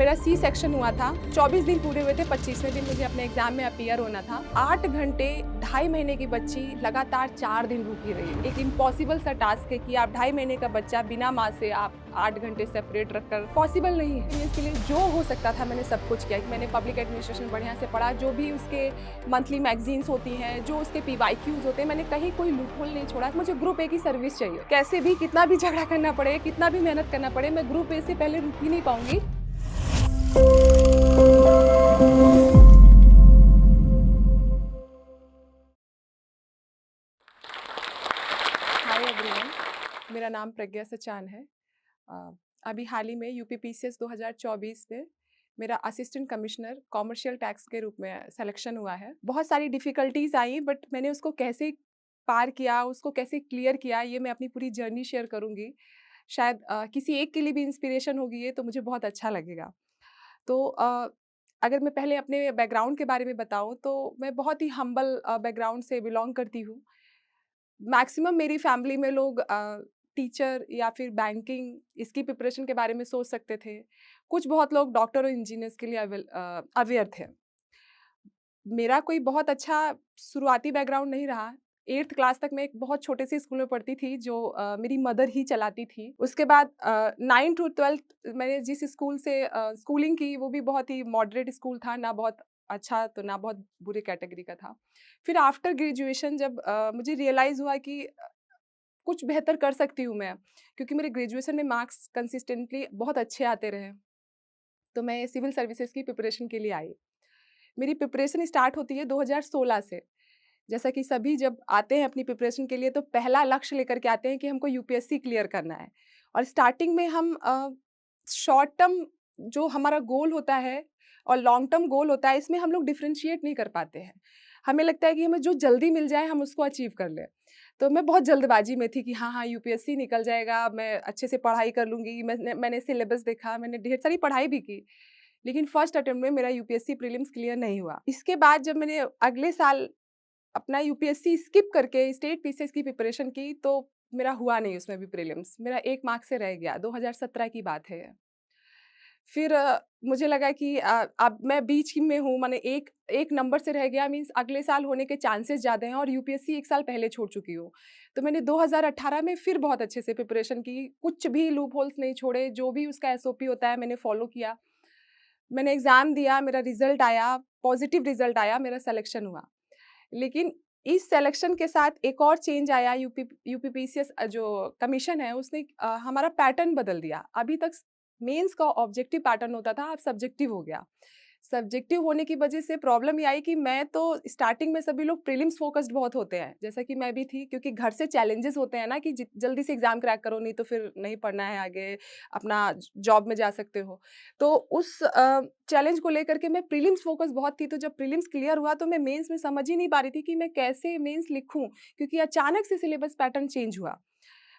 मेरा C section हुआ था, 24 दिन पूरे हुए थे, 25वें दिन मुझे अपने एग्ज़ाम में अपीयर होना था। 8 घंटे 2.5 महीने की बच्ची लगातार 4 दिन भूखी रही। एक इम्पॉसिबल सा टास्क है कि आप 2.5 महीने का बच्चा बिना माँ से आप 8 घंटे सेपरेट रखकर पॉसिबल नहीं है। इसके लिए जो हो सकता था मैंने सब कुछ किया कि मैंने पब्लिक एडमिनिस्ट्रेशन बढ़िया से पढ़ा, जो भी उसके मंथली मैगज़ीन्स होती हैं, जो उसके पीवाईक्यूज़ होते हैं, मैंने कहीं कोई लूपहोल नहीं छोड़ा। मुझे ग्रुप ए की सर्विस चाहिए। कैसे भी कितना भी झगड़ा करना पड़े, कितना भी मेहनत करना पड़े, मैं ग्रुप ए से पहले रुक ही नहीं पाऊँगी। हाय एवरीवन, मेरा नाम प्रज्ञा सचान है। अ, अभी हाल ही में यूपी पीसीएस 2024 में मेरा असिस्टेंट कमिश्नर कॉमर्शियल टैक्स के रूप में सिलेक्शन हुआ है। बहुत सारी डिफ़िकल्टीज़ आई बट मैंने उसको कैसे पार किया, उसको कैसे क्लियर किया, ये मैं अपनी पूरी जर्नी शेयर करूँगी। शायद किसी एक के लिए भी इंस्पिरेशन होगी ये तो मुझे बहुत अच्छा लगेगा। तो अगर मैं पहले अपने बैकग्राउंड के बारे में बताऊँ तो मैं बहुत ही हम्बल बैकग्राउंड से बिलॉन्ग करती हूँ। मैक्सिमम मेरी फैमिली में लोग टीचर या फिर बैंकिंग इसकी प्रिपरेशन के बारे में सोच सकते थे। कुछ बहुत लोग डॉक्टर और इंजीनियर्स के लिए अवेयर थे। मेरा कोई बहुत अच्छा शुरुआती बैकग्राउंड नहीं रहा। 8th क्लास तक मैं एक बहुत छोटे से स्कूल में पढ़ती थी जो मेरी मदर ही चलाती थी। उसके बाद 9 टू 12th मैंने जिस स्कूल से स्कूलिंग की वो भी बहुत ही मॉडरेट स्कूल था, ना बहुत अच्छा तो ना बहुत बुरे कैटेगरी का था। फिर आफ्टर ग्रेजुएशन जब मुझे रियलाइज़ हुआ कि कुछ बेहतर कर सकती हूँ मैं, क्योंकि मेरे ग्रेजुएशन में मार्क्स कंसिस्टेंटली बहुत अच्छे आते रहे। तो मैं सिविल सर्विसेज़ की प्रिपरेशन के लिए आई। मेरी प्रिपरेशन स्टार्ट होती है 2016 से। जैसा कि सभी जब आते हैं अपनी प्रिपरेशन के लिए तो पहला लक्ष्य लेकर के आते हैं कि हमको यूपीएससी क्लियर करना है। और स्टार्टिंग में हम शॉर्ट टर्म जो हमारा गोल होता है और लॉन्ग टर्म गोल होता है, इसमें हम लोग डिफरेंशिएट नहीं कर पाते हैं। हमें लगता है कि हमें जो जल्दी मिल जाए हम उसको अचीव कर लें। तो मैं बहुत जल्दबाजी में थी कि हाँ, हाँ यूपीएससी निकल जाएगा, मैं अच्छे से पढ़ाई कर लूँगी। मैंने सिलेबस देखा, मैंने ढेर सारी पढ़ाई भी की। लेकिन फर्स्ट अटेम्प्ट में मेरा यूपीएससी प्रीलिम्स क्लियर नहीं हुआ। इसके बाद जब मैंने अगले साल अपना यूपीएससी स्किप करके स्टेट पीसीएस की प्रिपरेशन की तो मेरा हुआ नहीं उसमें भी प्रीलिम्स। मेरा 1 मार्क्स से रह गया, 2017 की बात है ये। फिर मुझे लगा कि अब मैं बीच ही में हूँ, माने एक नंबर से रह गया मीन्स अगले साल होने के चांसेस ज़्यादा हैं और यूपीएससी 1 साल पहले छोड़ चुकी हूँ। तो मैंने 2018 में फिर बहुत अच्छे से प्रिपरेशन की, कुछ भी लूप होल्स नहीं छोड़े, जो भी उसका एसओपी होता है मैंने फॉलो किया। मैंने एग्ज़ाम दिया, मेरा रिज़ल्ट आया, पॉज़िटिव रिज़ल्ट आया, मेरा सिलेक्शन हुआ। लेकिन इस सिलेक्शन के साथ एक और चेंज आया। यूपीपीसीएस जो कमीशन है उसने हमारा पैटर्न बदल दिया। अभी तक मेंस का ऑब्जेक्टिव पैटर्न होता था, अब सब्जेक्टिव हो गया। सब्जेक्टिव होने की वजह से प्रॉब्लम ये आई कि मैं तो स्टार्टिंग में सभी लोग प्रीलिम्स फोकस्ड बहुत होते हैं, जैसा कि मैं भी थी, क्योंकि घर से चैलेंजेस होते हैं ना कि जल्दी से एग्जाम क्रैक करो, नहीं तो फिर नहीं पढ़ना है आगे, अपना जॉब में जा सकते हो। तो उस चैलेंज को लेकर के मैं प्रीलिम्स फोकस बहुत थी। तो जब प्रीलिम्स क्लियर हुआ तो मैं मेंस में समझ ही नहीं पा रही थी कि मैं कैसे मेंस लिखूं, क्योंकि अचानक से सिलेबस पैटर्न चेंज हुआ।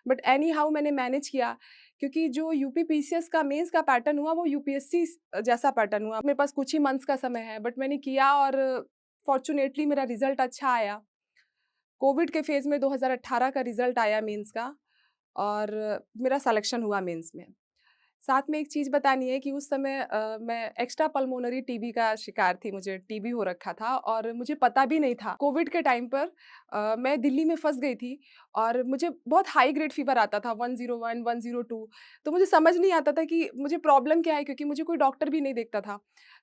बट एनी हाउ मैंने मैनेज किया, क्योंकि जो यूपी पीसीएस का मेंस का पैटर्न हुआ वो यूपीएससी जैसा पैटर्न हुआ। मेरे पास कुछ ही मंथ्स का समय है बट मैंने किया और फॉर्चुनेटली मेरा रिजल्ट अच्छा आया। कोविड के फेज़ में 2018 का रिजल्ट आया मेंस का और मेरा सिलेक्शन हुआ मेंस में। साथ में एक चीज़ बतानी है कि उस समय मैं एक्स्ट्रा पल्मोनरी टीबी का शिकार थी, मुझे टीबी हो रखा था और मुझे पता भी नहीं था। कोविड के टाइम पर मैं दिल्ली में फँस गई थी और मुझे बहुत हाई ग्रेड फ़ीवर आता था 101, 102। तो मुझे समझ नहीं आता था कि मुझे प्रॉब्लम क्या है, क्योंकि मुझे कोई डॉक्टर भी नहीं देखता था।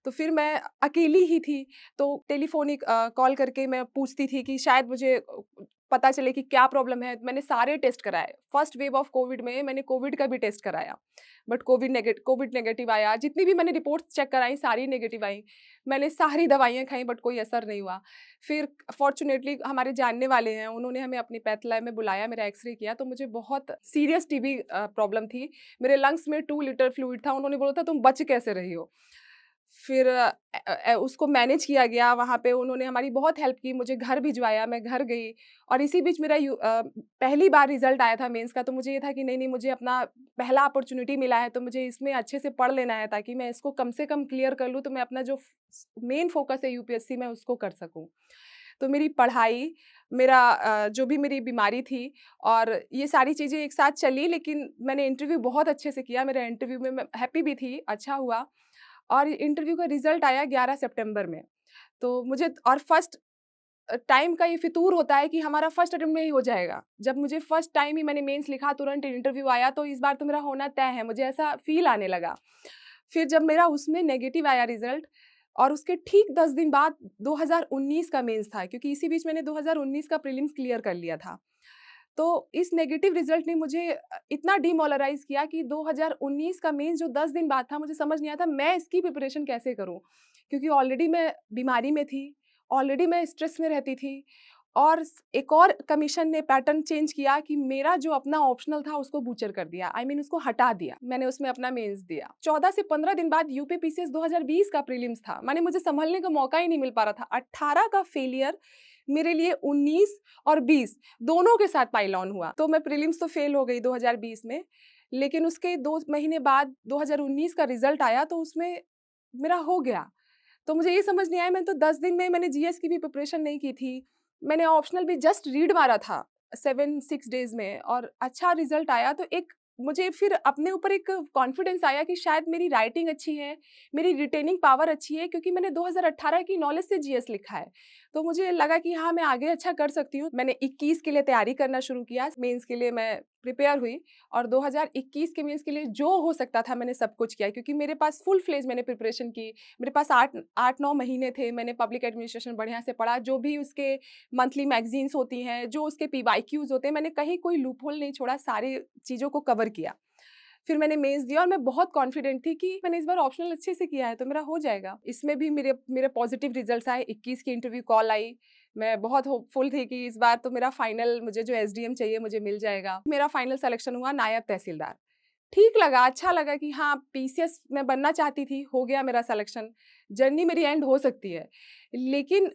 तो फिर मैं अकेली ही थी, तो टेलीफ़ोनिक कॉल करके मैं पूछती थी कि शायद मुझे पता चले कि क्या प्रॉब्लम है। मैंने सारे टेस्ट कराए। फर्स्ट वेव ऑफ कोविड में मैंने कोविड का भी टेस्ट कराया। बट कोविड नेगेटिव आया। जितनी भी मैंने रिपोर्ट्स चेक कराई सारी नेगेटिव आई। मैंने सारी दवाइयाँ खाई बट कोई असर नहीं हुआ। फिर फॉर्च्यूनेटली हमारे जानने वाले हैं, उन्होंने हमें अपनी पैथ लैब में बुलाया, मेरा एक्स-रे किया तो मुझे बहुत सीरियस टीबी प्रॉब्लम थी। मेरे लंग्स में 2 लीटर फ्लूइड था। उन्होंने बोला था तुम बच कैसे रही हो? फिर उसको मैनेज किया गया। वहाँ पे उन्होंने हमारी बहुत हेल्प की, मुझे घर भिजवाया, मैं घर गई और इसी बीच मेरा पहली बार रिज़ल्ट आया था मेंस का। तो मुझे ये था कि नहीं, नहीं मुझे अपना पहला अपॉर्च्युनिटी मिला है तो मुझे इसमें अच्छे से पढ़ लेना है ताकि मैं इसको कम से कम क्लियर कर लूँ तो मैं अपना जो मेन फ़ोकस है यूपीएससी में उसको कर सकूँ। तो मेरी पढ़ाई, मेरा जो भी मेरी बीमारी थी और ये सारी चीज़ें एक साथ चली, लेकिन मैंने इंटरव्यू बहुत अच्छे से किया। मेरा इंटरव्यू में मैं हैप्पी भी थी, अच्छा हुआ। और इंटरव्यू का रिजल्ट आया 11 सितंबर में। तो मुझे और फर्स्ट टाइम का ये फितूर होता है कि हमारा फर्स्ट अटेम्प्ट में ही हो जाएगा। जब मुझे फर्स्ट टाइम ही मैंने मेंस लिखा, तुरंत इंटरव्यू आया, तो इस बार तो मेरा होना तय है, मुझे ऐसा फ़ील आने लगा। फिर जब मेरा उसमें नेगेटिव आया रिज़ल्ट और उसके ठीक 10 दिन बाद 2019 का मेंस था, क्योंकि इसी बीच मैंने 2019 का प्रीलिम्स क्लियर कर लिया था। तो इस नेगेटिव रिज़ल्ट ने मुझे इतना डिमोरलाइज़ किया कि 2019 का मेंस जो 10 दिन बाद था, मुझे समझ नहीं आया था मैं इसकी प्रिपरेशन कैसे करूँ? क्योंकि ऑलरेडी मैं बीमारी में थी, ऑलरेडी मैं स्ट्रेस में रहती थी और एक और कमीशन ने पैटर्न चेंज किया कि मेरा जो अपना ऑप्शनल था उसको बूचर कर दिया। आई मीन उसको हटा दिया। मैंने उसमें अपना मेंस दिया। 14 से 15 दिन बाद यूपी पीसीएस 2020 का प्रीलिम्स था। माने मुझे संभलने का मौका ही नहीं मिल पा रहा था। 18 का फेलियर मेरे लिए 19 और 20 दोनों के साथ पाइल ऑन हुआ। तो मैं प्रीलिम्स तो फेल हो गई 2020 में, लेकिन उसके 2 महीने बाद 2019 का रिजल्ट आया तो उसमें मेरा हो गया। तो मुझे ये समझ नहीं आया, मैंने तो 10 दिन में मैंने जीएस की भी प्रिपरेशन नहीं की थी। मैंने ऑप्शनल भी जस्ट रीड मारा था 7-6 डेज़ में और अच्छा रिज़ल्ट आया, तो एक मुझे फिर अपने ऊपर एक कॉन्फिडेंस आया कि शायद मेरी राइटिंग अच्छी है, मेरी रिटेनिंग पावर अच्छी है, क्योंकि मैंने 2018 की नॉलेज से जीएस लिखा है। तो मुझे लगा कि हाँ, मैं आगे अच्छा कर सकती हूँ। मैंने 21 के लिए तैयारी करना शुरू किया, मेंस के लिए मैं प्रिपेयर हुई और 2021 के मेंस के लिए जो हो सकता था मैंने सब कुछ किया, क्योंकि मेरे पास फुल फ्लेज मैंने प्रिपरेशन की। मेरे पास 8-9 महीने थे, मैंने पब्लिक एडमिनिस्ट्रेशन बढ़िया से पढ़ा, जो भी उसके मंथली मैगज़ीन्स होती हैं, जो उसके पीवाईक्यूज़ होते हैं, मैंने कहीं कोई लूपहोल नहीं छोड़ा, सारी चीज़ों को कवर किया। फिर मैंने मेंस दिया और मैं बहुत कॉन्फिडेंट थी कि मैंने इस बार ऑप्शनल अच्छे से किया है, तो मेरा हो जाएगा। इसमें भी मेरे मेरे पॉज़िटिव रिज़ल्ट्स आए, 21 की इंटरव्यू कॉल आई। मैं बहुत होपफुल थी कि इस बार तो मेरा फाइनल मुझे जो एसडीएम चाहिए मुझे मिल जाएगा। मेरा फाइनल सिलेक्शन हुआ नायब तहसीलदार। ठीक लगा, अच्छा लगा कि हाँ, पीसीएस मैं बनना चाहती थी, हो गया मेरा सिलेक्शन। जर्नी मेरी एंड हो सकती है। लेकिन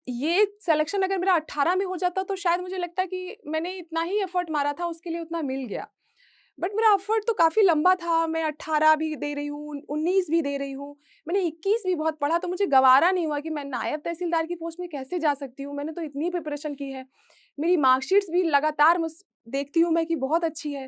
ये सिलेक्शन अगर मेरा 18 में हो जाता तो शायद मुझे लगता कि मैंने इतना ही एफर्ट मारा था, उसके लिए उतना मिल गया। बट मेरा एफर्ट तो काफ़ी लंबा था, मैं 18 भी दे रही हूँ, 19 भी दे रही हूँ, मैंने 21 भी बहुत पढ़ा, तो मुझे गवारा नहीं हुआ कि मैं नायब तहसीलदार की पोस्ट में कैसे जा सकती हूँ, मैंने तो इतनी प्रिपरेशन की है। मेरी मार्कशीट्स भी लगातार देखती हूँ मैं कि बहुत अच्छी है,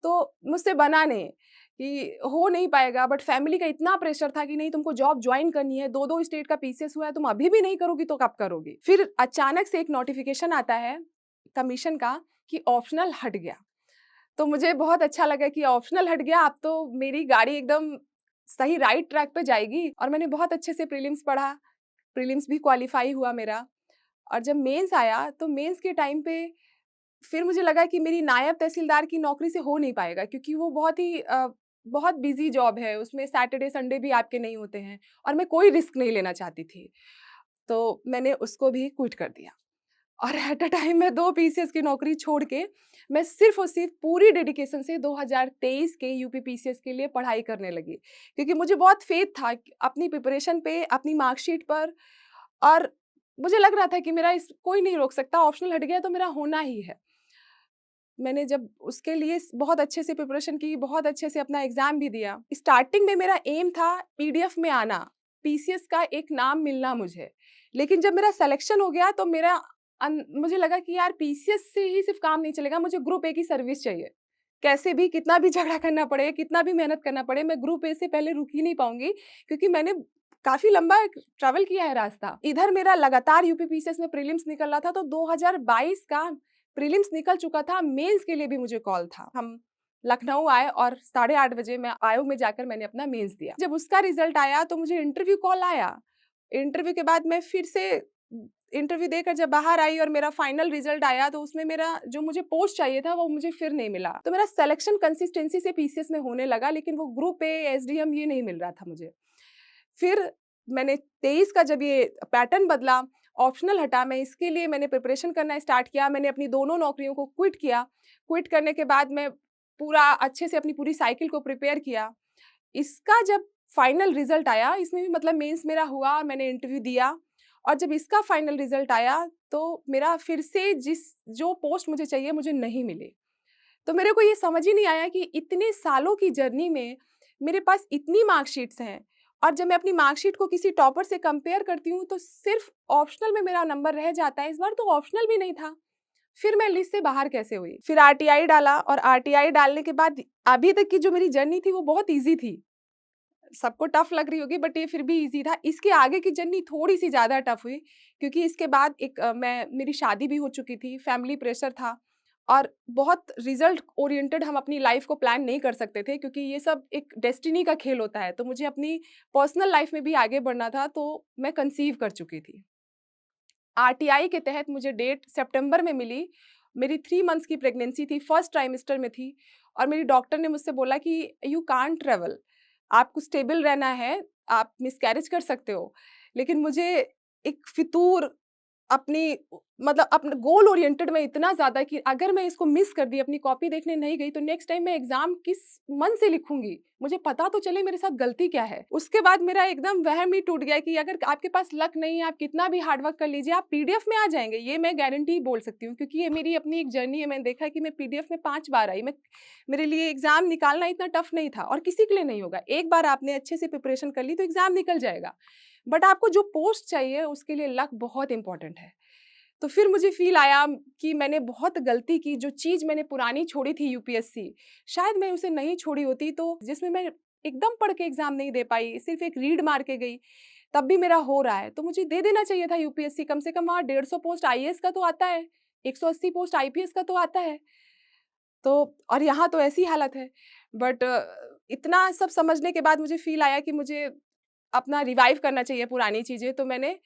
तो मुझसे बना नहीं, कि हो नहीं पाएगा, बट फैमिली का इतना प्रेशर था कि नहीं तुमको जॉब जॉइन करनी है, 2-2 स्टेट का पीसीएस हुआ है, तुम अभी भी नहीं करोगी तो कब करोगी? फिर अचानक से एक नोटिफ़िकेशन आता है कमीशन का कि ऑप्शनल हट गया। तो मुझे बहुत अच्छा लगा कि ऑप्शनल हट गया, अब तो मेरी गाड़ी एकदम सही राइट ट्रैक पे जाएगी और मैंने बहुत अच्छे से प्रीलिम्स पढ़ा, प्रीलिम्स भी क्वालीफाई हुआ मेरा और जब मेंस आया, तो मेंस के टाइम पे फिर मुझे लगा कि मेरी नायब तहसीलदार की नौकरी से हो नहीं पाएगा, क्योंकि वो बहुत बिज़ी जॉब है, उसमें सैटरडे, संडे भी आपके नहीं होते हैं और मैं कोई रिस्क नहीं लेना चाहती थी। तो मैंने उसको भी क्विट कर दिया। और एट अ टाइम मैं 2 पीसीएस की नौकरी छोड़ के मैं सिर्फ़ और सिर्फ़ पूरी डेडिकेशन से 2023 के यूपी पीसीएस के लिए पढ़ाई करने लगी। क्योंकि मुझे बहुत फ़ेथ था कि अपनी प्रिपरेशन पे, अपनी मार्कशीट पर और मुझे लग रहा था कि मेरा इस कोई नहीं रोक सकता, ऑप्शनल हट गया तो मेरा होना ही है। मैंने जब उसके लिए बहुत अच्छे से प्रिपरेशन की, बहुत अच्छे से अपना एग्ज़ाम भी दिया। स्टार्टिंग में मेरा एम था पीडीएफ में आना, पीसीएस का एक नाम मिलना मुझे। लेकिन जब मेरा सिलेक्शन हो गया तो मुझे लगा कि यार पीसीएस से ही सिर्फ़ काम नहीं चलेगा, मुझे ग्रुप ए की सर्विस चाहिए। कैसे भी कितना भी झगड़ा करना पड़े, कितना भी मेहनत करना पड़े, मैं ग्रुप ए से पहले रुक ही नहीं पाऊँगी, क्योंकि मैंने काफ़ी लंबा ट्रैवल किया है रास्ता। इधर मेरा लगातार यूपी पीसीएस में प्रीलिम्स निकल रहा था, तो 2022 का प्रीलिम्स निकल चुका था, मेंस के लिए भी मुझे कॉल था। हम लखनऊ आए और 8:30 बजे मैं आयोग में जाकर मैंने अपना मेंस दिया। जब उसका रिज़ल्ट आया तो मुझे इंटरव्यू कॉल आया। इंटरव्यू के बाद मैं फिर से इंटरव्यू देकर जब बाहर आई और मेरा फाइनल रिज़ल्ट आया, तो उसमें मेरा जो मुझे पोस्ट चाहिए था वो मुझे फिर नहीं मिला। तो मेरा सिलेक्शन कंसिस्टेंसी से पीसीएस में होने लगा, लेकिन वो ग्रुप ए, एसडीएम ये नहीं मिल रहा था मुझे। फिर मैंने 23 का जब ये पैटर्न बदला, ऑप्शनल हटा, मैं इसके लिए मैंने प्रिपरेशन करना स्टार्ट किया। मैंने अपनी दोनों नौकरियों को क्विट किया। क्विट करने के बाद मैं पूरा अच्छे से अपनी पूरी साइकिल को प्रिपेयर किया। इसका जब फाइनल रिज़ल्ट आया, इसमें भी मतलब मेंस मेरा हुआ, मैंने इंटरव्यू दिया और जब इसका फाइनल रिज़ल्ट आया, तो मेरा फिर से जो पोस्ट मुझे चाहिए, मुझे नहीं मिली। तो मेरे को ये समझ ही नहीं आया कि इतने सालों की जर्नी में मेरे पास इतनी मार्कशीट्स हैं और जब मैं अपनी मार्कशीट को किसी टॉपर से कंपेयर करती हूँ तो सिर्फ ऑप्शनल में मेरा नंबर रह जाता है। इस बार तो ऑप्शनल भी नहीं था। फिर मैं लिस्ट से बाहर कैसे हुई? फिर आरटीआई डाला और आरटीआई डालने के बाद अभी तक की जो मेरी जर्नी थी वो बहुत ईज़ी थी। सबको टफ लग रही होगी बट ये फिर भी ईज़ी था। इसके आगे की जर्नी थोड़ी-सी ज़्यादा टफ हुई क्योंकि इसके बाद मेरी शादी भी हो चुकी थी, फैमिली प्रेशर था और बहुत रिज़ल्ट ओरिएंटेड हम अपनी लाइफ़ को प्लान नहीं कर सकते थे क्योंकि ये सब एक डेस्टिनी का खेल होता है। तो मुझे अपनी पर्सनल लाइफ़ में भी आगे बढ़ना था, तो मैं कंसीव कर चुकी थी। आरटीआई के तहत मुझे डेट सितंबर में मिली। मेरी 3 मंथ्स की प्रेगनेंसी थी, फर्स्ट ट्राइमेस्टर में थी और मेरी डॉक्टर ने मुझसे बोला कि यू कांट ट्रैवल, आपको स्टेबल रहना है, आप मिसकैरेज कर सकते हो। लेकिन मुझे एक फितूर अपनी मतलब अपना गोल ओरिएंटेड में इतना ज़्यादा कि अगर मैं इसको मिस कर दी, अपनी कॉपी देखने नहीं गई, तो नेक्स्ट टाइम मैं एग्ज़ाम किस मन से लिखूँगी? मुझे पता तो चले मेरे साथ गलती क्या है? उसके बाद मेरा एकदम वहम ही टूट गया कि अगर आपके पास लक नहीं है, आप कितना भी हार्ड वर्क कर लीजिए, आप पीडीएफ में आ जाएँगे, ये मैं गारंटी बोल सकती हूँ क्योंकि ये मेरी अपनी एक जर्नी है। मैंने देखा है कि मैं पीडीएफ में 5 बार आई। मेरे लिए एग्ज़ाम निकालना इतना टफ नहीं था और किसी के लिए नहीं होगा। एक बार आपने अच्छे से प्रिपरेशन कर ली, तो एग्ज़ाम निकल जाएगा। बट आपको जो पोस्ट चाहिए, उसके लिए लक बहुत इम्पोर्टेंट है। तो फिर मुझे फ़ील आया कि मैंने बहुत गलती की, जो चीज़ मैंने पुरानी छोड़ी थी यूपीएससी, शायद मैं उसे नहीं छोड़ी होती तो जिसमें मैं एकदम पढ़ के एग्ज़ाम नहीं दे पाई, सिर्फ़ एक रीड मार के गई, तब भी मेरा हो रहा है। तो मुझे दे देना चाहिए था यूपीएससी, कम से कम वहाँ 150 पोस्ट आईएएस का तो आता है, 180 पोस्ट आईपीएस का तो आता है। तो और यहाँ तो ऐसी हालत है। बट इतना सब समझने के बाद मुझे फ़ील आया कि मुझे अपना रिवाइव करना चाहिए पुरानी चीज़ें, तो मैंने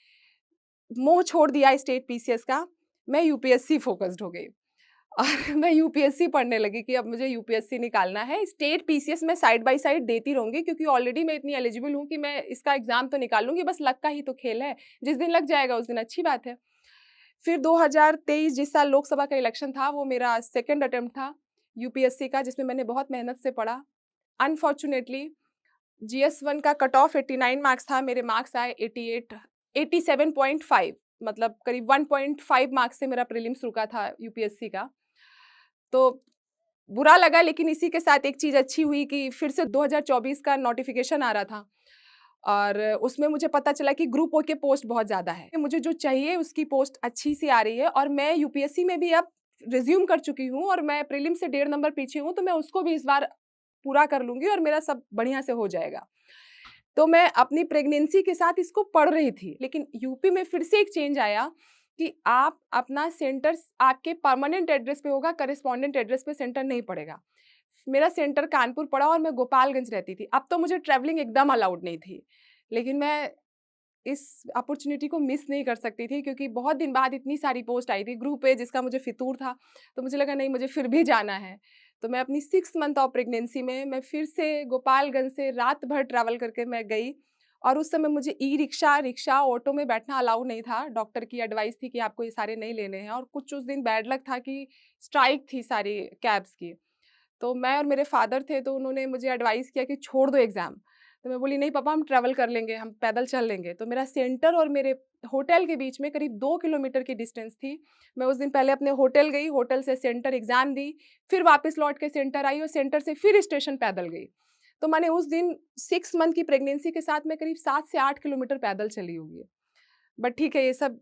मोह छोड़ दिया स्टेट पीसीएस का, मैं यूपीएससी फ़ोकस्ड हो गई और मैं यूपीएससी पढ़ने लगी कि अब मुझे यूपीएससी निकालना है। स्टेट पीसीएस मैं साइड बाय साइड देती रहूँगी क्योंकि ऑलरेडी मैं इतनी एलिजिबल हूँ कि मैं इसका एग्ज़ाम तो निकाल लूँगी, बस लक का ही तो खेल है। जिस दिन लग जाएगा उस दिन अच्छी बात है। फिर 2023 जिस साल लोकसभा का इलेक्शन था, वो मेरा सेकंड अटेम्प्ट था यूपीएससी का, जिसमें मैंने बहुत मेहनत से पढ़ा। अनफॉर्च्यूनेटली जीएस 1 का कट ऑफ 89 मार्क्स था, मेरे मार्क्स आए 87.5, मतलब करीब 1.5 मार्क्स से मेरा प्रीलिम्स रुका था यूपीएससी का। तो बुरा लगा, लेकिन इसी के साथ एक चीज़ अच्छी हुई कि फिर से 2024 का नोटिफ़िकेशन आ रहा था और उसमें मुझे पता चला कि ग्रुप ओ के पोस्ट बहुत ज़्यादा है। मुझे जो चाहिए उसकी पोस्ट अच्छी सी आ रही है और मैं यूपीएससी में भी अब रिज़्यूम कर चुकी हूँ और मैं प्रीलिम से 1.5 नंबर पीछे हूँ, तो मैं उसको भी इस बार पूरा कर लूँगी और मेरा सब बढ़िया से हो जाएगा। तो मैं अपनी प्रेगनेंसी के साथ इसको पढ़ रही थी, लेकिन यूपी में फिर से एक चेंज आया कि आप अपना सेंटर आपके परमानेंट एड्रेस पे होगा, कॉरेस्पॉन्डेंट एड्रेस पे सेंटर नहीं पड़ेगा। मेरा सेंटर कानपुर पड़ा और मैं गोपालगंज रहती थी। अब तो मुझे ट्रैवलिंग एकदम अलाउड नहीं थी, लेकिन मैं इस अपॉर्च्युनिटी को मिस नहीं कर सकती थी क्योंकि बहुत दिन बाद इतनी सारी पोस्ट आई थी, ग्रुप ए जिसका मुझे फितूर था, तो मुझे लगा नहीं, मुझे फिर भी जाना है। तो मैं अपनी 6th मंथ ऑफ प्रेगनेंसी में मैं फिर से गोपालगंज से रात भर ट्रैवल करके मैं गई और उस समय मुझे ई-रिक्शा, रिक्शा, ऑटो में बैठना अलाउ नहीं था। डॉक्टर की एडवाइस थी कि आपको ये सारे नहीं लेने हैं और कुछ उस दिन बैड लक था कि स्ट्राइक थी सारी कैब्स की। तो मैं और मेरे फादर थे, तो उन्होंने मुझे एडवाइस किया कि छोड़ दो एग्ज़ाम। तो मैं बोली नहीं पापा, हम ट्रैवल कर लेंगे, हम पैदल चल लेंगे। तो मेरा सेंटर और मेरे होटल के बीच में करीब 2 किलोमीटर की डिस्टेंस थी। मैं उस दिन पहले अपने होटल गई, होटल से सेंटर एग्ज़ाम दी, फिर वापस लौट के सेंटर आई और सेंटर से फिर स्टेशन पैदल गई। तो मैंने उस दिन 6 मंथ की प्रेगनेंसी के साथ मैं करीब 7 से 8 किलोमीटर पैदल चली होंगी। बट ठीक है, ये सब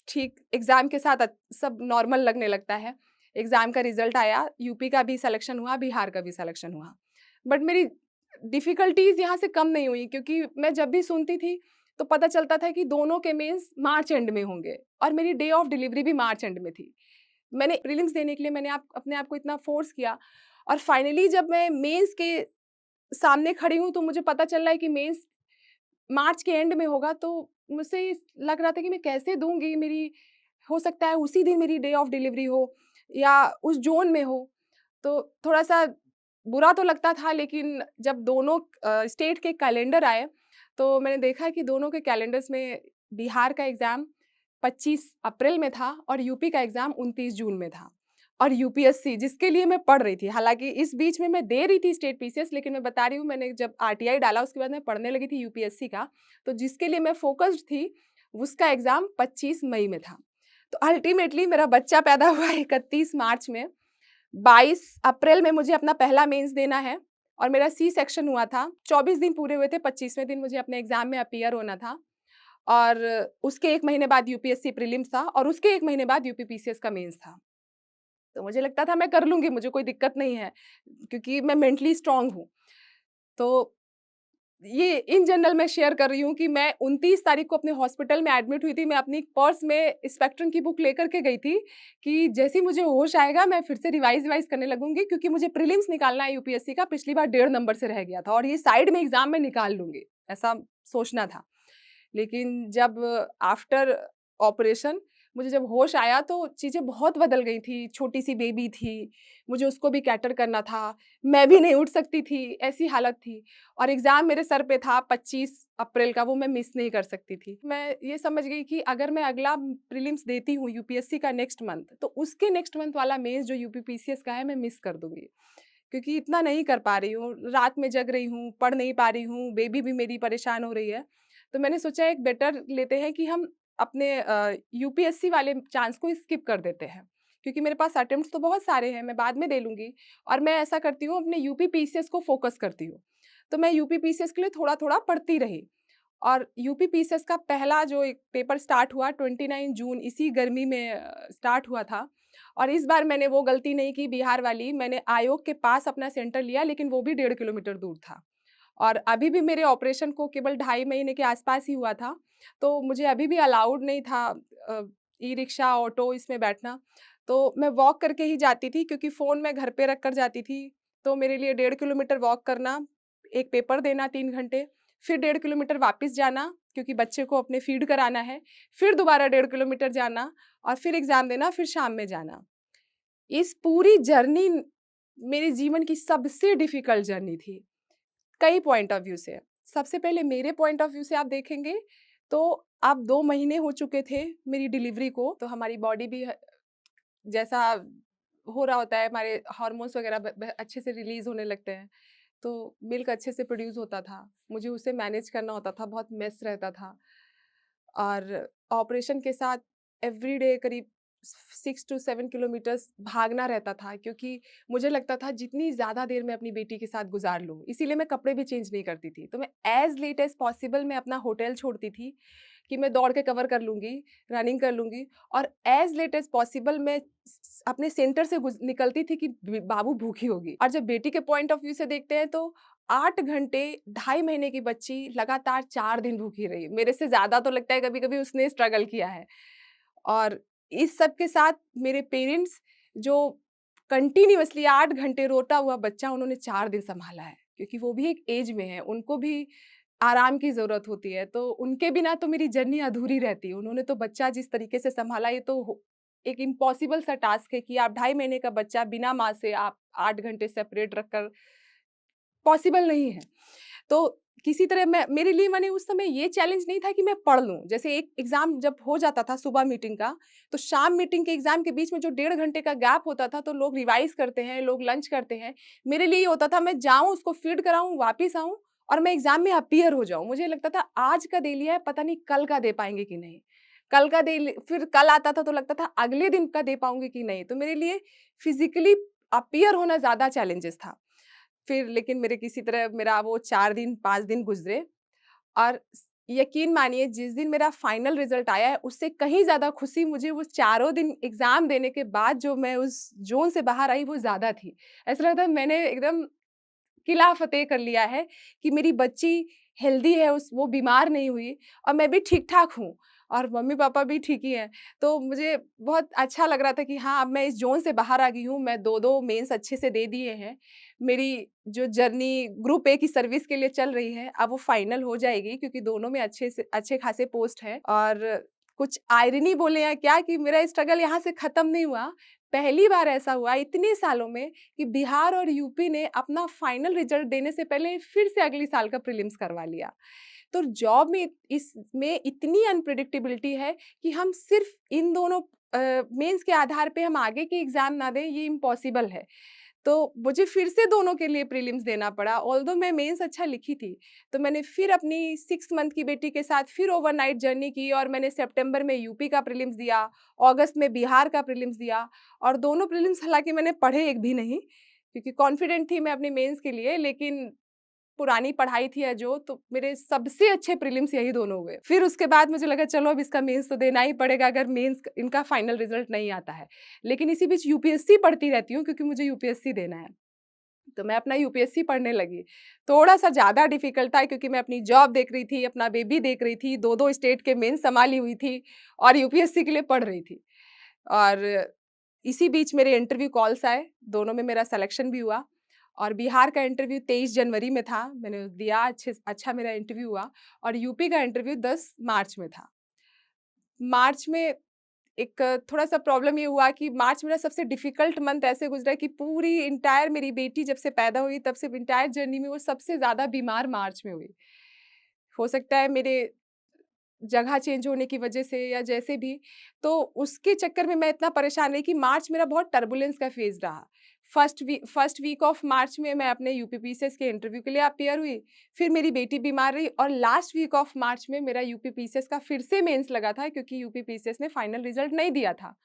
ठीक एग्ज़ाम के साथ सब नॉर्मल लगने लगता है। एग्ज़ाम का रिज़ल्ट आया, यूपी का भी सिलेक्शन हुआ, बिहार का भी सिलेक्शन हुआ। बट मेरी डिफ़िकल्टीज़ यहाँ से कम नहीं हुई क्योंकि मैं जब भी सुनती थी, तो पता चलता था कि दोनों के मेंस मार्च एंड में होंगे और मेरी डे ऑफ डिलीवरी भी मार्च एंड में थी। मैंने प्रीलिम्स देने के लिए मैंने अपने आप को इतना फ़ोर्स किया और फाइनली जब मैं मेंस के सामने खड़ी हूँ, तो मुझे पता चल रहा है कि मेंस मार्च के एंड में होगा, तो मुझसे ये लग रहा था कि मैं कैसे दूँगी, मेरी हो सकता है उसी दिन मेरी डे ऑफ डिलीवरी हो या उस ज़ोन में हो। तो थोड़ा-सा बुरा तो लगता था, लेकिन जब दोनों स्टेट के कैलेंडर आए, तो मैंने देखा कि दोनों के कैलेंडर्स में बिहार का एग्ज़ाम 25 अप्रैल में था और यूपी का एग्ज़ाम 29 जून में था। और यूपीएससी जिसके लिए मैं पढ़ रही थी, हालाँकि इस बीच में मैं दे रही थी स्टेट पीसीएस, लेकिन मैं बता रही हूँ, मैंने जब आरटीआई डाला उसके बाद मैं पढ़ने लगी थी यूपीएससी का, तो जिसके लिए मैं फ़ोकस्ड थी, उसका एग्ज़ाम 25 मई में था। तो अल्टीमेटली मेरा बच्चा पैदा हुआ 31 मार्च में, 22 अप्रैल में मुझे अपना पहला मेंस देना है और मेरा सी सेक्शन हुआ था। 24 दिन पूरे हुए थे, 25वें दिन मुझे अपने एग्ज़ाम में अपीयर होना था और उसके 1 महीने बाद यूपीएससी प्रीलिम्स था और उसके 1 महीने बाद यूपीपीसीएस का मेंस था। तो मुझे लगता था मैं कर लूँगी, मुझे कोई दिक्कत नहीं है, क्योंकि मैं मेंटली स्ट्रॉन्ग हूँ। तो ये इन जनरल मैं शेयर कर रही हूँ कि मैं 29 तारीख को अपने हॉस्पिटल में एडमिट हुई थी। मैं अपनी पर्स में स्पेक्ट्रम की बुक लेकर के गई थी कि जैसे ही मुझे होश आएगा मैं फिर से रिवाइज़ करने लगूँगी, क्योंकि मुझे प्रीलिम्स निकालना है यूपीएससी का। पिछली बार 1.5 नंबर से रह गया था और ये साइड में एग्ज़ाम में निकाल लूँगी, ऐसा सोचना था। लेकिन जब आफ्टर ऑपरेशन मुझे जब होश आया तो चीज़ें बहुत बदल गई थी। छोटी-सी बेबी थी, मुझे उसको भी कैटर करना था, मैं भी नहीं उठ सकती थी, ऐसी हालत थी। और एग्ज़ाम मेरे सर पे था 25 अप्रैल का, वो मैं मिस नहीं कर सकती थी। मैं ये समझ गई कि अगर मैं अगला प्रीलिम्स देती हूँ यूपीएससी का नेक्स्ट मंथ, तो उसके नेक्स्ट मंथ वाला मेंस जो यूपीपीसीएस का है, मैं मिस कर दूँगी। क्योंकि इतना नहीं कर पा रही हूँ, रात में जग रही हूँ, पढ़ नहीं पा रही हूँ, बेबी भी मेरी परेशान हो रही है। तो मैंने सोचा एक बेटर लेते हैं कि हम अपने यूपीएससी वाले चांस को स्किप कर देते हैं। क्योंकि मेरे पास अटेम्प्ट्स तो बहुत सारे हैं, मैं बाद में दे लूँगी और मैं ऐसा करती हूँ अपने यूपीपीसीएस को फ़ोकस करती हूँ। तो मैं यूपीपीसीएस के लिए थोड़ा-थोड़ा पढ़ती रही और यूपीपीसीएस का पहला जो एक पेपर स्टार्ट हुआ 29 जून इसी गर्मी में स्टार्ट हुआ था। और इस बार मैंने वो गलती नहीं की बिहार वाली, मैंने आयोग के पास अपना सेंटर लिया, लेकिन वो भी 1.5 किलोमीटर दूर था। और अभी भी मेरे ऑपरेशन को केवल 2.5 महीने के आसपास ही हुआ था, तो मुझे अभी भी अलाउड नहीं था अ, ई-रिक्शा, ऑटो इसमें बैठना। तो मैं वॉक करके ही जाती थी, क्योंकि फ़ोन मैं घर पे रख कर जाती थी, तो मेरे लिए 1.5 किलोमीटर वॉक करना, एक पेपर देना 3 घंटे, फिर 1.5 किलोमीटर वापस जाना, क्योंकि बच्चे को अपने फ़ीड कराना है, फिर दोबारा 1.5 किलोमीटर जाना और फिर एग्ज़ाम देना, फिर शाम में जाना। इस पूरी जर्नी मेरे जीवन की सबसे डिफ़िकल्ट जर्नी थी, कई पॉइंट ऑफ व्यू से। सबसे पहले मेरे पॉइंट ऑफ व्यू से आप देखेंगे, तो अब 2 महीने हो चुके थे मेरी डिलीवरी को, तो हमारी बॉडी भी जैसा हो रहा होता है, हमारे हार्मोन्स वगैरह ब ब अच्छे से रिलीज़ होने लगते हैं, तो मिल्क अच्छे से प्रोड्यूस होता था। मुझे उसे मैनेज करना होता था, बहुत मेस रहता था। और ऑपरेशन के साथ एवरीडे करीब 6 टू 7 किलोमीटर्स भागना रहता था, क्योंकि मुझे लगता था जितनी ज़्यादा देर मैं अपनी बेटी के साथ गुज़ार लूँ, इसीलिए मैं कपड़े भी चेंज नहीं करती थी। तो मैं एज़ लेट एज़ पॉसिबल मैं अपना होटल छोड़ती थी कि मैं दौड़ के कवर कर लूँगी, रनिंग कर लूँगी और एज़ लेट एज़ पॉसिबल मैं अपने सेंटर से निकलती थी कि बाबू भूखी होगी। और जब बेटी के पॉइंट ऑफ व्यू से देखते हैं, तो 8 घंटे 2.5 महीने की बच्ची लगातार 4 दिन भूखी रही। मेरे से ज़्यादा तो लगता है कभी-कभी उसने स्ट्रगल किया है। और इस सब के साथ मेरे पेरेंट्स जो कंटिन्यूअसली 8 घंटे रोता हुआ बच्चा उन्होंने 4 दिन सँभाला है, क्योंकि वो भी एक एज में है, उनको भी आराम की ज़रूरत होती है, तो उनके बिना तो मेरी जर्नी अधूरी रहती। उन्होंने तो बच्चा जिस तरीके से सँभाला, ये तो एक इम्पॉसिबल सा टास्क है कि आप 2.5 महीने का बच्चा बिना माँ से आप 8 घंटे सेपरेट रखकर, पॉसिबल नहीं है। तो किसी तरह मैं, मेरे लिए माने उस समय ये चैलेंज नहीं था कि मैं पढ़ लूँ। जैसे एक एग्ज़ाम जब हो जाता था सुबह मीटिंग का, तो शाम मीटिंग के एग्ज़ाम के बीच में जो 1.5 घंटे का गैप होता था, तो लोग रिवाइज़ करते हैं, लोग लंच करते हैं। मेरे लिए ये होता था मैं जाऊँ, उसको फ़ीड कराऊँ, वापिस आऊँ और मैं एग्ज़ाम में अपीयर हो जाऊँ। मुझे लगता था आज का दे लिया है, पता नहीं कल का दे पाएँगे कि नहीं। कल का दे लि फिर कल आता था तो लगता था अगले दिन का दे पाऊँगी कि नहीं। तो मेरे लिए फिज़िकली अपीयर होना ज़्यादा चैलेंजेस था। फिर लेकिन मेरे किसी तरह मेरा वो 4 दिन 5 दिन गुज़रे और यकीन मानिए जिस दिन मेरा फाइनल रिज़ल्ट आया है, उससे कहीं ज़्यादा खुशी मुझे वो चारों दिन एग्ज़ाम देने के बाद जो मैं उस ज़ोन से बाहर आई, वो ज़्यादा थी। ऐसा लगता है मैंने एकदम किला फ़तेह कर लिया है कि मेरी बच्ची हेल्दी है, उस वो बीमार नहीं हुई और मैं भी ठीक-ठाक हूँ और मम्मी-पापा भी ठीक ही हैं। तो मुझे बहुत अच्छा लग रहा था कि हाँ, अब मैं इस ज़ोन से बाहर आ गई हूँ, मैं 2-2 मेंस अच्छे से दे दिए हैं। मेरी जो जर्नी ग्रुप ए की सर्विस के लिए चल रही है, अब वो फाइनल हो जाएगी, क्योंकि दोनों में अच्छे खासे पोस्ट हैं और कुछ आयरनी बोले या क्या कि मेरा स्ट्रगल यहाँ से खत्म नहीं हुआ। पहली बार ऐसा हुआ इतने सालों में कि बिहार और यूपी ने अपना फाइनल रिजल्ट देने से पहले फिर से अगली साल का प्रीलिम्स करवा लिया। तो जॉब में इसमें इतनी अनप्रेडिक्टेबिलिटी है कि हम सिर्फ इन दोनों मेंस के आधार पे हम आगे के एग्ज़ाम ना दें, ये इम्पॉसिबल है। तो मुझे फिर से दोनों के लिए प्रीलिम्स देना पड़ा, ऑल्दो मैं मेंस अच्छा लिखी थी। तो मैंने फिर अपनी 6 मंथ की बेटी के साथ फिर ओवरनाइट जर्नी की और मैंने सितंबर में यूपी का प्रीलिम्स दिया, अगस्त में बिहार का प्रीलिम्स दिया और दोनों प्रीलिम्स हालाँकि मैंने पढ़े एक भी नहीं, क्योंकि कॉन्फिडेंट थी मैं अपने मेंस के लिए, लेकिन पुरानी पढ़ाई थी या जो, तो मेरे सबसे अच्छे प्रीलिम्स यही दोनों हुए। फिर उसके बाद मुझे लगा चलो अब इसका मेंस तो देना ही पड़ेगा, अगर मेंस इनका फाइनल रिज़ल्ट नहीं आता है। लेकिन इसी बीच यूपीएससी पढ़ती रहती हूँ, क्योंकि मुझे यूपीएससी देना है। तो मैं अपना यूपीएससी पढ़ने लगी। थोड़ा-सा ज़्यादा डिफ़िकल्ट था क्योंकि मैं अपनी जॉब देख रही थी, अपना बेबी देख रही थी, 2-2 स्टेट के मेंस सँभाली हुई थी और यूपीएससी के लिए पढ़ रही थी। और इसी बीच मेरे इंटरव्यू कॉल्स आए, दोनों में मेरा सिलेक्शन भी हुआ और बिहार का इंटरव्यू 23 जनवरी में था, मैंने दिया अच्छा मेरा इंटरव्यू हुआ और यूपी का इंटरव्यू 10 मार्च में था। मार्च में एक थोड़ा-सा प्रॉब्लम ये हुआ कि मार्च मेरा सबसे डिफ़िकल्ट मंथ ऐसे गुज़रा कि पूरी एंटायर मेरी बेटी जब से पैदा हुई तब से एंटायर जर्नी में वो सबसे ज़्यादा बीमार मार्च में हुई। हो सकता है मेरे जगह चेंज होने की वजह से या जैसे भी, तो उसके चक्कर में मैं इतना परेशान रही कि मार्च मेरा बहुत टर्बुलेंस का फ़ेज़ रहा। फर्स्ट वीक ऑफ मार्च में मैं अपने यूपीपीसीएस के इंटरव्यू के लिए अपीयर हुई, फिर मेरी बेटी बीमार रही और लास्ट वीक ऑफ मार्च में मेरा यूपीपीसीएस का फिर से मेंस लगा था क्योंकि यूपीपीसीएस ने फाइनल रिज़ल्ट नहीं दिया था।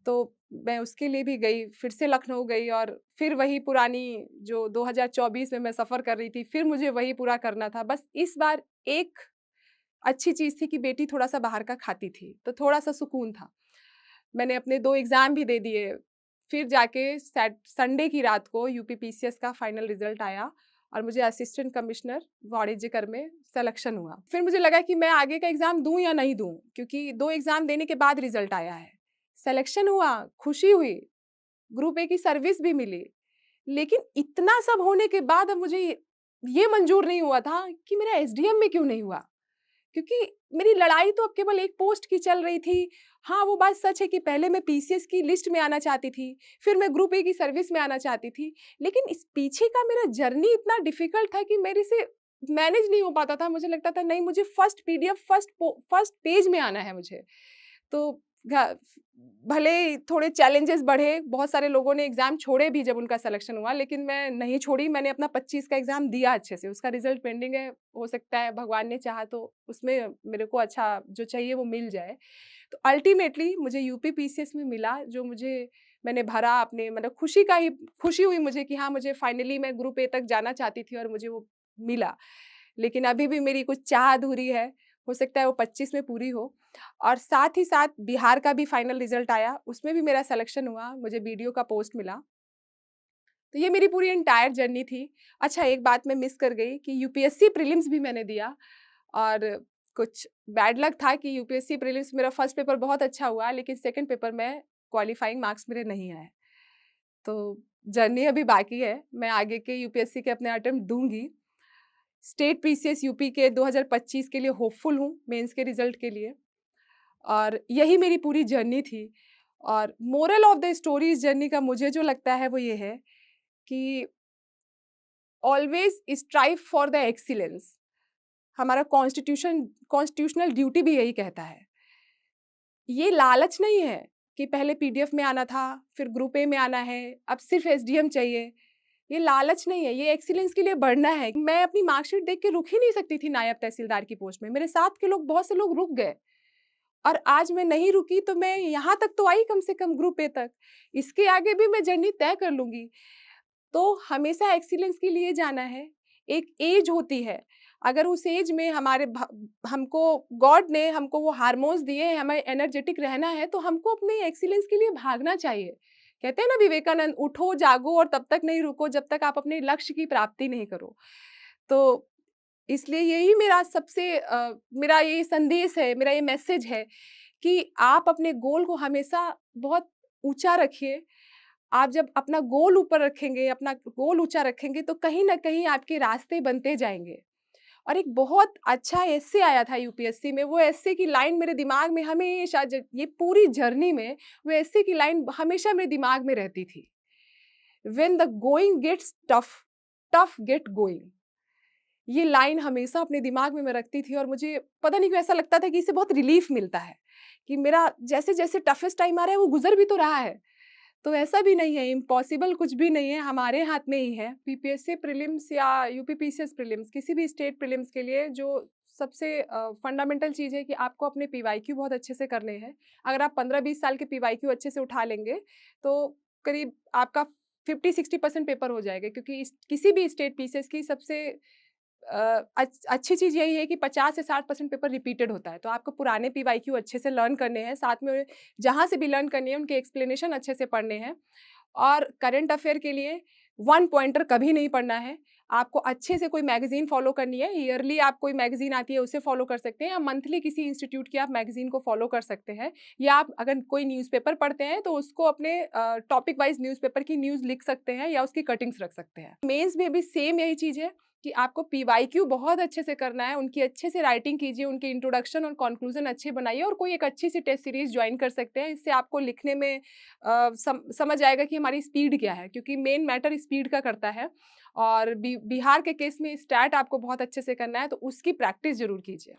तो मैं उसके लिए भी गई, फिर से लखनऊ गई और फिर वही पुरानी जो 2024 में मैं सफ़र कर रही थी, फिर मुझे वही पूरा करना था। बस इस बार एक अच्छी चीज़ थी कि बेटी थोड़ा-सा बाहर का खाती थी, तो थोड़ा-सा सुकून था। मैंने अपने 2 एग्ज़ाम भी दे दिए, फिर जाके संडे की रात को यूपीपीसीएस का फाइनल रिज़ल्ट आया और मुझे असिस्टेंट कमिश्नर वाणिज्यकर में सिलेक्शन हुआ। फिर मुझे लगा कि मैं आगे का एग्ज़ाम दूँ या नहीं दूँ, क्योंकि 2 एग्ज़ाम देने के बाद रिज़ल्ट आया है। सिलेक्शन हुआ, खुशी हुई, ग्रुप ए की सर्विस भी मिली, लेकिन इतना सब होने के बाद अब मुझे ये मंज़ूर नहीं हुआ था कि मेरा एसडीएम में क्यों नहीं हुआ? क्योंकि मेरी लड़ाई तो अब केवल एक पोस्ट की चल रही थी। हाँ, वो बात सच है कि पहले मैं पीसीएस की लिस्ट में आना चाहती थी, फिर मैं ग्रुप ए की सर्विस में आना चाहती थी। लेकिन इस पीछे का मेरा जर्नी इतना डिफ़िकल्ट था कि मेरे से मैनेज नहीं हो पाता था। मुझे लगता था नहीं मुझे फर्स्ट पीडीएफ फर्स्ट पेज में आना है मुझे। तो घ भले ही थोड़े चैलेंजेस बढ़े, बहुत सारे लोगों ने एग्ज़ाम छोड़े भी जब उनका सिलेक्शन हुआ, लेकिन मैं नहीं छोड़ी, मैंने अपना 25 का एग्ज़ाम दिया अच्छे से, उसका रिज़ल्ट पेंडिंग है, हो सकता है भगवान ने चाहा तो उसमें मेरे को अच्छा जो चाहिए वो मिल जाए। तो अल्टीमेटली मुझे यूपी पीसीएस में मिला, जो मुझे मैंने भरा अपने मतलब खुशी हुई मुझे कि हाँ, मुझे फाइनली मैं ग्रुप ए तक जाना चाहती थी और मुझे वो मिला। लेकिन अभी भी मेरी कुछ चाह अधूरी है, हो सकता है वो 25 में पूरी हो। और साथ ही साथ बिहार का भी फाइनल रिज़ल्ट आया, उसमें भी मेरा सिलेक्शन हुआ, मुझे बीडीओ का पोस्ट मिला। तो ये मेरी पूरी एंटायर जर्नी थी। अच्छा एक बात मैं मिस कर गई कि यूपीएससी प्रीलिम्स भी मैंने दिया और कुछ बैड लक था कि यूपीएससी प्रीलिम्स मेरा फर्स्ट पेपर बहुत अच्छा हुआ, लेकिन सेकंड पेपर में क्वालीफाइंग मार्क्स मेरे नहीं आए। तो जर्नी अभी बाकी है, मैं आगे के यूपीएससी के अपने अटेम्प्ट दूँगी। स्टेट पीसीएस यूपी के 2025 के लिए होपफुल हूँ, मेंस के रिज़ल्ट के लिए। और यही मेरी पूरी जर्नी थी और मोरल ऑफ द स्टोरी इस जर्नी का मुझे जो लगता है वो ये है कि always strive for the excellence. हमारा कॉन्स्टिट्यूशनल ड्यूटी भी यही कहता है। ये लालच नहीं है कि पहले पीडीएफ में आना था, फिर ग्रुप ए में आना है, अब सिर्फ एसडीएम चाहिए। ये लालच नहीं है, ये एक्सीलेंस के लिए बढ़ना है। मैं अपनी मार्कशीट देख के रुक ही नहीं सकती थी नायब तहसीलदार की पोस्ट में। मेरे साथ के लोग बहुत से लोग रुक गए। और आज मैं नहीं रुकी तो मैं यहाँ तक तो आई कम से कम ग्रुप ए तक। इसके आगे भी मैं जर्नी तय कर लूँगी। तो हमेशा एक्सीलेंस के लिए जाना है। एक एज होती है, अगर उस एज में हमको गॉड ने हमको वो हार्मोन्स दिए हैं, हमें एनर्जेटिक रहना है, तो हमको अपने एक्सीलेंस के लिए भागना चाहिए। कहते हैं ना विवेकानंद, उठो, जागो और तब तक नहीं रुको जब तक आप अपने लक्ष्य की प्राप्ति नहीं करो। तो इसलिए यही मेरा ये संदेश है, मेरा ये मैसेज है कि आप अपने गोल को हमेशा बहुत ऊँचा रखिए। आप जब अपना गोल ऊपर रखेंगे, अपना गोल ऊँचा रखेंगे तो कहीं न कहीं आपके रास्ते बनते जाएँगे। और एक बहुत अच्छा एस्से आया था यूपीएससी में, वो एस्से की लाइन मेरे दिमाग में हमेशा ज ये पूरी जर्नी में वो एस्से की लाइन हमेशा मेरे दिमाग में रहती थी। When the going gets tough, tough get going. ये लाइन हमेशा अपने दिमाग में मैं रखती थी और मुझे पता नहीं क्यों ऐसा लगता था कि इससे बहुत रिलीफ मिलता है कि मेरा जैसे-जैसे टफेस्ट टाइम आ रहा है वो गुज़र भी तो रहा है। तो ऐसा भी नहीं है, इम्पॉसिबल कुछ भी नहीं है, हमारे हाथ में ही है। पीपीएससी प्रीलिम्स या यूपीपीसीएस प्रीलिम्स किसी भी स्टेट प्रीलिम्स के लिए जो सबसे फंडामेंटल चीज़ है कि आपको अपने पीवाईक्यू बहुत अच्छे से करने हैं। अगर आप 15-20 साल के पीवाईक्यू अच्छे से उठा लेंगे, तो करीब आपका 50-60% पेपर हो जाएगा क्योंकि इस किसी भी स्टेट पीसीएस की सबसे अच्छी चीज़ यही है कि 50 से 60% पेपर रिपीटेड होता है, तो आपको पुराने पीवाईक्यू अच्छे से लर्न करने हैं, साथ में जहाँ से भी लर्न करनी है, उनके एक्सप्लेनेशन अच्छे से पढ़ने हैं। और करंट अफ़ेयर के लिए वन पॉइंटर कभी नहीं पढ़ना है। आपको अच्छे से कोई मैगज़ीन फ़ॉलो करनी है, ईयरली आप कोई मैगज़ीन आती है उसे फ़ॉलो कर सकते हैं या मंथली किसी इंस्टीट्यूट की आप मैगज़ीन को फ़ॉलो कर सकते हैं। या आप अगर कोई न्यूज़पेपर पढ़ते हैं तो उसको अपने टॉपिक वाइज़ न्यूज़पेपर की न्यूज़ लिख सकते हैं या उसकी कटिंग्स रख सकते हैं। मेंस में भी सेम यही चीज़ है कि आपको पीवाईक्यू बहुत अच्छे से करना है, उनकी अच्छे से राइटिंग कीजिए, उनके इंट्रोडक्शन और कंक्लूजन अच्छे बनाइए और कोई एक अच्छी सी टेस्ट सीरीज़ जॉइन कर सकते हैं। इससे आपको लिखने में समझ आएगा कि हमारी स्पीड क्या है, क्योंकि मेन मैटर स्पीड का करता है। और बिहार के केस में स्टैट आपको बहुत अच्छे से करना है, तो उसकी प्रैक्टिस ज़रूर कीजिए।